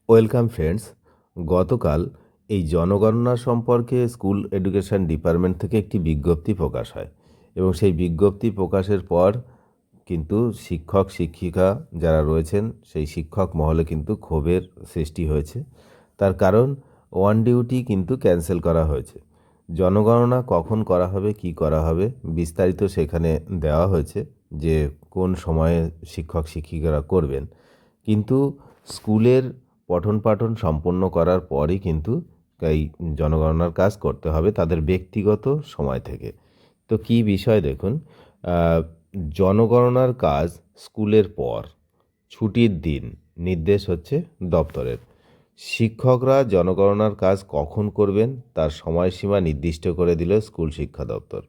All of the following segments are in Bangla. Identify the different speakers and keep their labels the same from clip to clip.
Speaker 1: Welcome friends. গতকাল এই জনগণনা সম্পর্কে স্কুল এডুকেশন ডিপার্টমেন্ট থেকে একটি বিজ্ঞপ্তি প্রকাশ হয় এবং সেই বিজ্ঞপ্তি প্রকাশের পর কিন্তু শিক্ষক শিক্ষিকা যারা রয়েছেন সেই শিক্ষক মহলে কিন্তু ক্ষোভের সৃষ্টি হয়েছে। তার কারণ ওয়ান ডিউটি কিন্তু ক্যান্সেল করা হয়েছে। জনগণনা কখন করা হবে, কি করা হবে বিস্তারিত সেখানে দেওয়া হয়েছে যে কোন সময়ে শিক্ষক শিক্ষিকারা করবেন, কিন্তু স্কুলের পঠন পাঠন সম্পন্ন করার পরই কিন্তু এই জনগণনার কাজ করতে হবে তাদের ব্যক্তিগত সময় থেকে। তো কি বিষয় দেখুন, জনগণনার কাজ স্কুলের পর ছুটির দিন নির্দেশ হচ্ছে দপ্তরের। শিক্ষকরা জনগণনার কাজ কখন করবেন তার সময়সীমা নির্দিষ্ট করে দিল স্কুল শিক্ষা দপ্তর।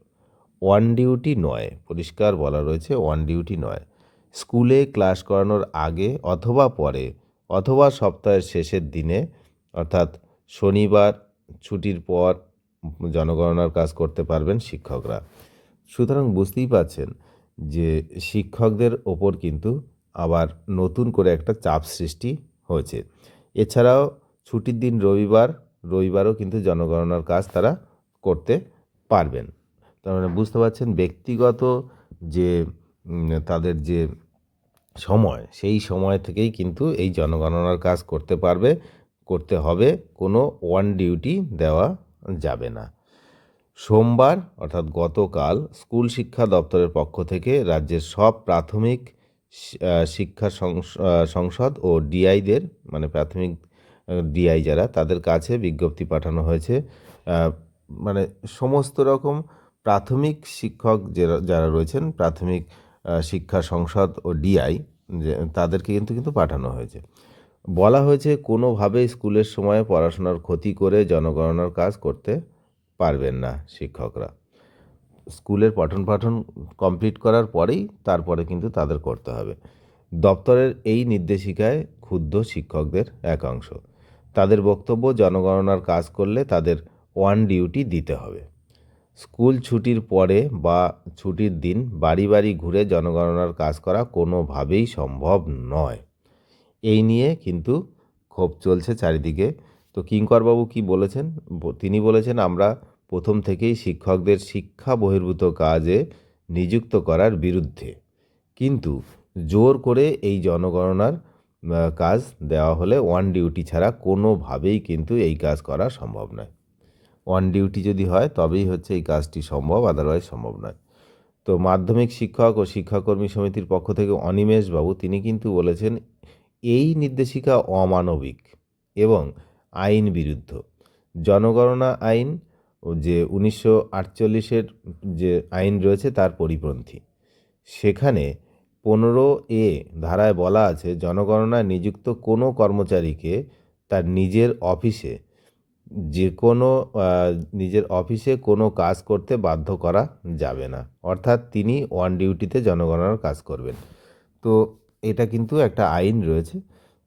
Speaker 1: ওয়ান ডিউটি নয়, পরিষ্কার বলা রয়েছে ওয়ান ডিউটি নয়। স্কুলে ক্লাস করানোর আগে অথবা পরে অথবা সপ্তাহের শেষের দিনে অর্থাৎ শনিবার ছুটির পর জনগণনার কাজ করতে পারবেন শিক্ষকরা। সুতরাং বুঝতেই পারছেন যে শিক্ষকদের ওপর কিন্তু আবার নতুন করে একটা চাপ সৃষ্টি হয়েছে। এছাড়াও ছুটির দিন রবিবারও কিন্তু জনগণনার কাজ তারা করতে পারবেন। তার মানে বুঝতে পারছেন ব্যক্তিগত যে তাদের যে সময়, সেই সময় থেকেই কিন্তু এই জনগণনার কাজ করতে হবে, কোনো ওয়ান ডিউটি দেওয়া যাবে না। সোমবার অর্থাৎ গতকাল স্কুল শিক্ষা দপ্তরের পক্ষ থেকে রাজ্যের সব প্রাথমিক শিক্ষা সংসদ ও ডিআইদের, মানে প্রাথমিক ডিআই যারা, তাদের কাছে বিজ্ঞপ্তি পাঠানো হয়েছে। মানে সমস্ত রকম প্রাথমিক শিক্ষক যারা রয়েছেন, প্রাথমিক শিক্ষা সংসদ ও ডিআই তাদেরকে কিন্তু পাঠানো হয়েছে। বলা হয়েছে কোনোভাবেই স্কুলের সময় পড়াশোনার ক্ষতি করে জনগণনার কাজ করতে পারবেন না শিক্ষকরা। স্কুলের পঠন পাঠন কমপ্লিট করার পরেই তারপরে কিন্তু তাদের করতে হবে। দপ্তরের এই নির্দেশিকায় ক্ষুব্ধ শিক্ষকদের একাংশ। তাদের বক্তব্য, জনগণনার কাজ করলে তাদের ওয়ান ডিউটি দিতে হবে। স্কুল ছুটির পরে বা ছুটির দিন বাড়ি বাড়ি ঘুরে জনগণনার কাজ করা কোনোভাবেই সম্ভব নয়। এই নিয়ে কিন্তু ক্ষোভ চলছে চারিদিকে। তো কিঙ্করবাবু কি বলেছেন? তিনি বলেছেন, আমরা প্রথম থেকেই শিক্ষকদের শিক্ষা বহির্ভূত কাজে নিযুক্ত করার বিরুদ্ধে, কিন্তু জোর করে এই জনগণনার কাজ দেওয়া হলে ওয়ান ডিউটি ছাড়া কোনোভাবেই কিন্তু এই কাজ করা সম্ভব নয়। ওয়ান ডিউটি যদি হয় তবেই হচ্ছে এই কাজটি সম্ভব, আদারওয়াইজ সম্ভব নয়। তো মাধ্যমিক শিক্ষক ও শিক্ষাকর্মী সমিতির পক্ষ থেকে অনিমেষবাবু তিনি কিন্তু বলেছেন, এই নির্দেশিকা অমানবিক এবং আইন বিরুদ্ধ। জনগণনা আইন যে 1948-এর যে আইন রয়েছে তার পরিপন্থী। সেখানে 15A ধারায় বলা আছে, জনগণনায় নিযুক্ত কোনো কর্মচারীকে তার নিজের অফিসে কোনো কাজ করতে বাধ্য করা যাবে না, অর্থাৎ তিনি ওয়ান ডিউটিতে জনগণনার কাজ করবেন। তো এটা কিন্তু একটা আইন রয়েছে,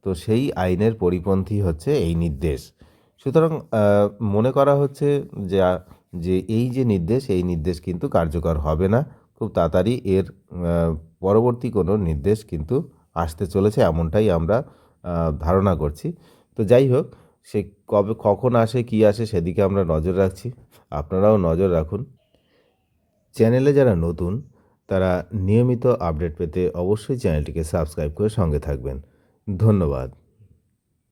Speaker 1: তো সেই আইনের পরিপন্থী হচ্ছে এই নির্দেশ। সুতরাং মনে করা হচ্ছে যে এই নির্দেশ কিন্তু কার্যকর হবে না। খুব তাড়াতাড়ি এর পরবর্তী কোনো নির্দেশ কিন্তু আসতে চলেছে, এমনটাই আমরা ধারণা করছি। তো যাই হোক, সে কখন আসে কি আসে সেদিকে আমরা নজর রাখছি, আপনারাও নজর রাখুন। চ্যানেলে যারা নতুন তারা নিয়মিত আপডেট পেতে অবশ্যই চ্যানেলটিকে সাবস্ক্রাইব করে সঙ্গে থাকবেন। ধন্যবাদ।